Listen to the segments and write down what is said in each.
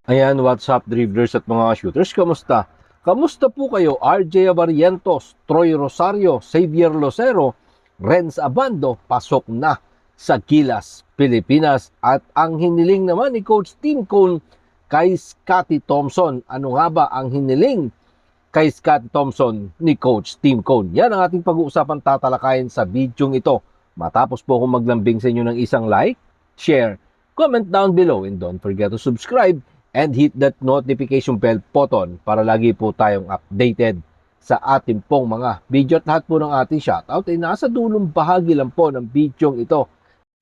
Ayan, what's up dribblers at mga shooters, kamusta? Kamusta po kayo? RJ Abarientos, Troy Rosario, Xavier Losero, Renz Abando, pasok na sa Gilas, Pilipinas. At ang hiniling naman ni Coach Tim Cone kay Scotty Thompson. Ano nga ba ang hiniling kay Scotty Thompson ni Coach Tim Cone? Yan ang ating pag-uusapan, tatalakayin sa bidyong ito. Matapos po akong maglambing sa inyo ng isang like, share, comment down below, and don't forget to subscribe and hit that notification bell button para lagi po tayong updated sa ating pong mga video. At lahat po ng ating shoutout ay nasa dulong bahagi lang po ng video ito.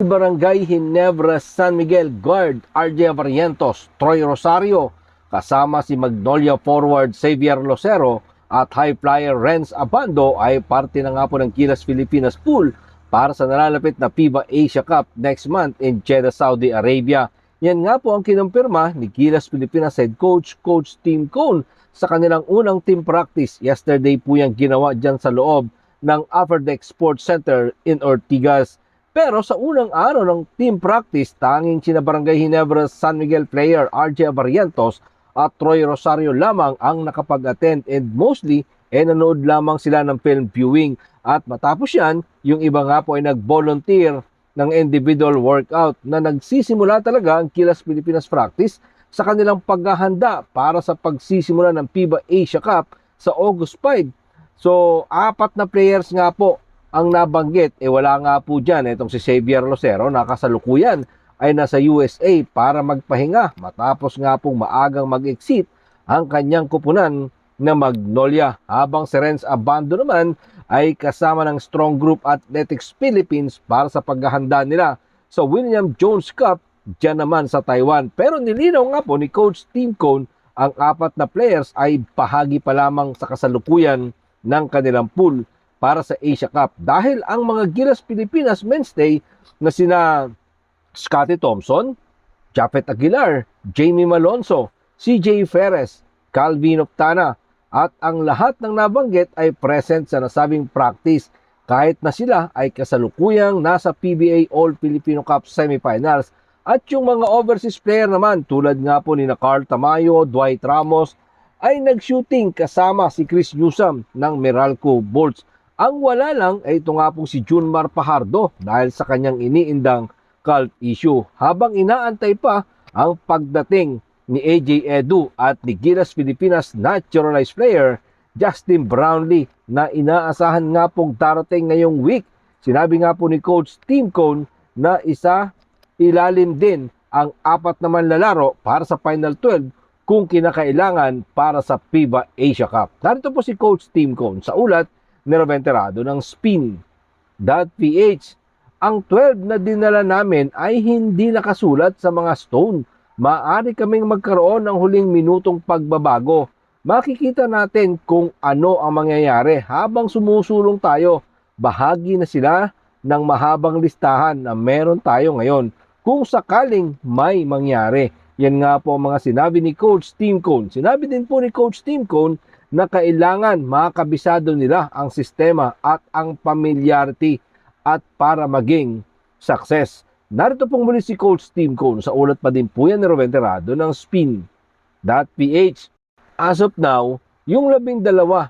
Barangay Ginebra, San Miguel guard RJ Barrientos, Troy Rosario, kasama si Magnolia forward Xavier Losero at high flyer Renz Abando ay parte na nga po ng Gilas Pilipinas pool para sa nalalapit na FIBA Asia Cup next month in Jeddah, Saudi Arabia. Yan nga po ang kinumpirma ni Gilas Pilipinas head coach, Coach Tim Cone, sa kanilang unang team practice. Yesterday po yung ginawa dyan sa loob ng Upper Deck Sports Center in Ortigas. Pero sa unang araw ng team practice, tanging sina Barangay Ginebra San Miguel player RJ Barrientos at Troy Rosario lamang ang nakapag-attend, and mostly nanood lamang sila ng film viewing. At matapos yan, yung iba nga po ay nag-volunteer ng individual workout na nagsisimula talaga ang Gilas Pilipinas practice sa kanilang paghahanda para sa pagsisimula ng FIBA Asia Cup sa August 5. So, 4 na players nga po ang nabanggit. Wala nga po dyan itong si Xavier Losero na kasalukuyan ay nasa USA para magpahinga matapos nga pong maagang mag-exit ang kanyang kupunan na Magnolia, habang si Renz Abando naman ay kasama ng Strong Group Athletics Philippines para sa paghahanda nila sa William Jones Cup dyan naman sa Taiwan. Pero nilinaw nga po ni Coach Tim Cone ang 4 na players ay bahagi pa lamang sa kasalukuyan ng kanilang pool para sa Asia Cup, dahil ang mga Gilas Pilipinas mainstay na sina Scotty Thompson, Japet Aguilar, Jamie Malonzo, CJ Ferres, Calvin Octana, at ang lahat ng nabanggit ay present sa nasabing practice kahit na sila ay kasalukuyang nasa PBA All-Filipino Cup semifinals. At yung mga overseas player naman tulad nga po ni Carl Tamayo, Dwight Ramos ay nag-shooting kasama si Chris Newsome ng Meralco Bolts. Ang wala lang ay ito nga po si Junmar Pajardo dahil sa kanyang iniindang cult issue, habang inaantay pa ang pagdating ni AJ Edu at ni Gilas Pilipinas naturalized player Justin Brownlee na inaasahan nga pong darating ngayong week. Sinabi nga po ni Coach Tim Cone na ilalim din ang 4 na manlalaro para sa Final 12 kung kinakailangan para sa FIBA Asia Cup. Narito po si Coach Tim Cone sa ulat ni Roventerado ng Spin.ph. Ang 12 na dinala namin ay hindi nakasulat sa mga stone. Maaari kaming magkaroon ng huling minutong pagbabago. Makikita natin kung ano ang mangyayari habang sumusulong tayo. Bahagi na sila ng mahabang listahan na meron tayo ngayon kung sakaling may mangyari. Yan nga po ang mga sinabi ni Coach Tim Cone. Sinabi din po ni Coach Tim Cone na kailangan makabisado nila ang sistema at ang familiarity at para maging success. Narito pong muli si Coach Tim Cone sa ulat pa din po yan ni Roventerado ng Spin.ph. As of now, yung 12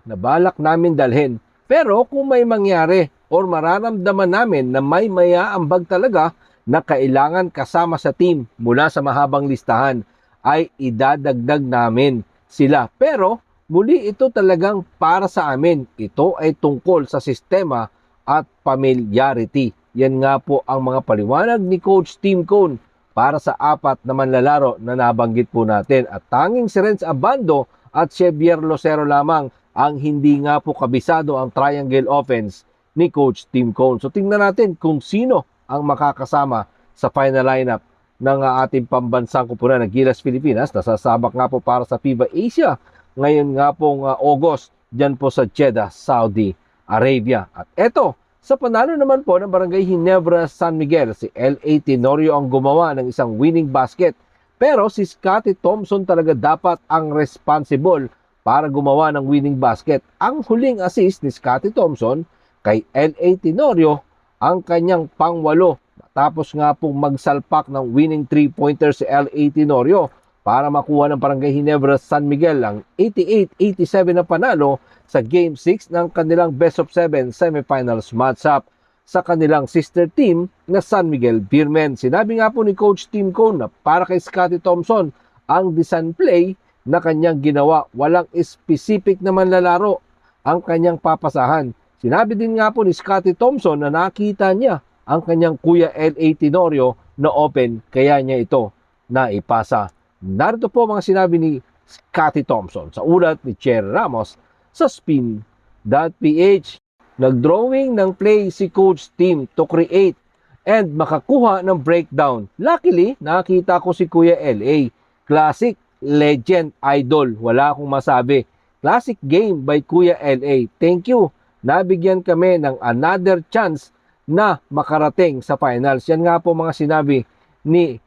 na balak namin dalhin. Pero kung may mangyari or mararamdaman namin na may mayaambag talaga na kailangan kasama sa team mula sa mahabang listahan, ay idadagdag namin sila. Pero muli ito talagang para sa amin. Ito ay tungkol sa sistema at familiarity. Yan nga po ang mga paliwanag ni Coach Tim Cone para sa 4 na manlalaro na nabanggit po natin. At tanging si Renz Abando at Xavier Losero lamang ang hindi nga po kabisado ang triangle offense ni Coach Tim Cone. So tingnan natin kung sino ang makakasama sa final lineup ng ating pambansang kupunan ng Gilas Pilipinas. Nasasabak nga po para sa FIBA Asia ngayon nga pong August dyan po sa Jeddah, Saudi Arabia. At eto, sa panalo naman po ng Barangay Ginebra San Miguel, si L.A. Tenorio ang gumawa ng isang winning basket. Pero si Scotty Thompson talaga dapat ang responsible para gumawa ng winning basket. Ang huling assist ni Scotty Thompson kay L.A. Tenorio ang kanyang pang-8. Matapos nga pong magsalpak ng winning 3-pointer si L.A. Tenorio para makuha ng Barangay Ginebra San Miguel ang 88-87 na panalo sa Game 6 ng kanilang Best of 7 semifinals matchup sa kanilang sister team na San Miguel Beermen. Sinabi nga po ni Coach Tim Cone na para kay Scottie Thompson ang design play na kanyang ginawa. Walang specific na manlalaro ang kanyang papasahan. Sinabi din nga po ni Scottie Thompson na nakita niya ang kanyang kuya L.A. Tenorio na open kaya niya ito na ipasa. Narito po mga sinabi ni Scottie Thompson sa ulat ni Cherry Ramos sa spin.ph. Nagdrawing ng play si Coach Tim to create and makakuha ng breakdown. Luckily, nakita ko si Kuya L.A. Classic, legend, idol. Wala akong masabi. Classic game by Kuya L.A. Thank you. Nabigyan kami ng another chance na makarating sa finals. Yan nga po mga sinabi ni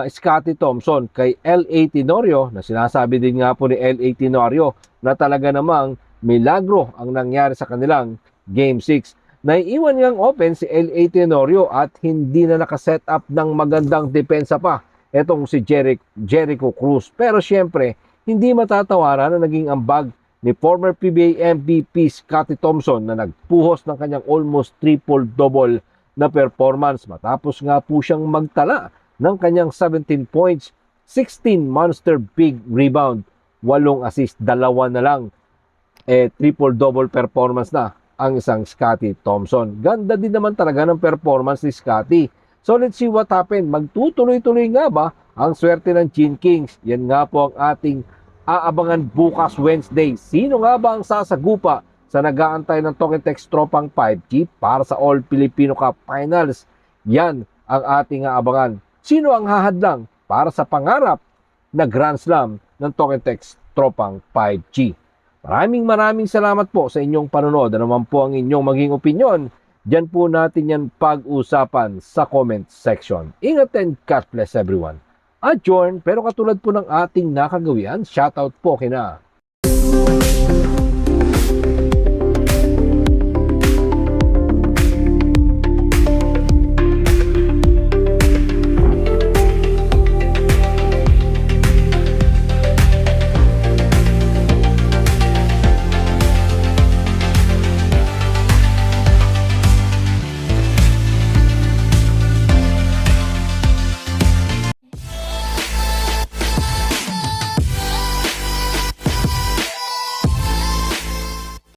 Scottie Thompson kay L.A. Tenorio na sinasabi din nga po ni L.A. Tenorio na talaga namang milagro ang nangyari sa kanilang Game 6. Naiiwan niyang open si L.A. Tenorio at hindi na nakaset up ng magandang depensa pa etong si Jericho Cruz. Pero syempre, hindi matatawaran na naging ambag ni former PBA MVP Scottie Thompson na nagpuhos ng kanyang almost triple-double na performance matapos nga po siyang magtala ng kanyang 17 points, 16 monster big rebound, 8 assist, 2 na lang triple-double performance na ang isang Scottie Thompson. Ganda din naman talaga ng performance ni Scottie. So let's see what happened. Magtutuloy-tuloy nga ba ang swerte ng Gin Kings? Yan nga po ang ating aabangan bukas Wednesday. Sino nga ba ang sasagupa sa nag-aantay ng Tokentex Tropang 5G para sa All Filipino Cup Finals? Yan ang ating aabangan. Sino ang hahadlang para sa pangarap na Grand Slam ng Tokentex Tropang 5G? Maraming salamat po sa inyong panonood. Ano naman po ang inyong maging opinion? Diyan po natin yan pag-usapan sa comment section. Ingat and God bless everyone. Adjourn, pero katulad po ng ating nakagawian, shoutout po kina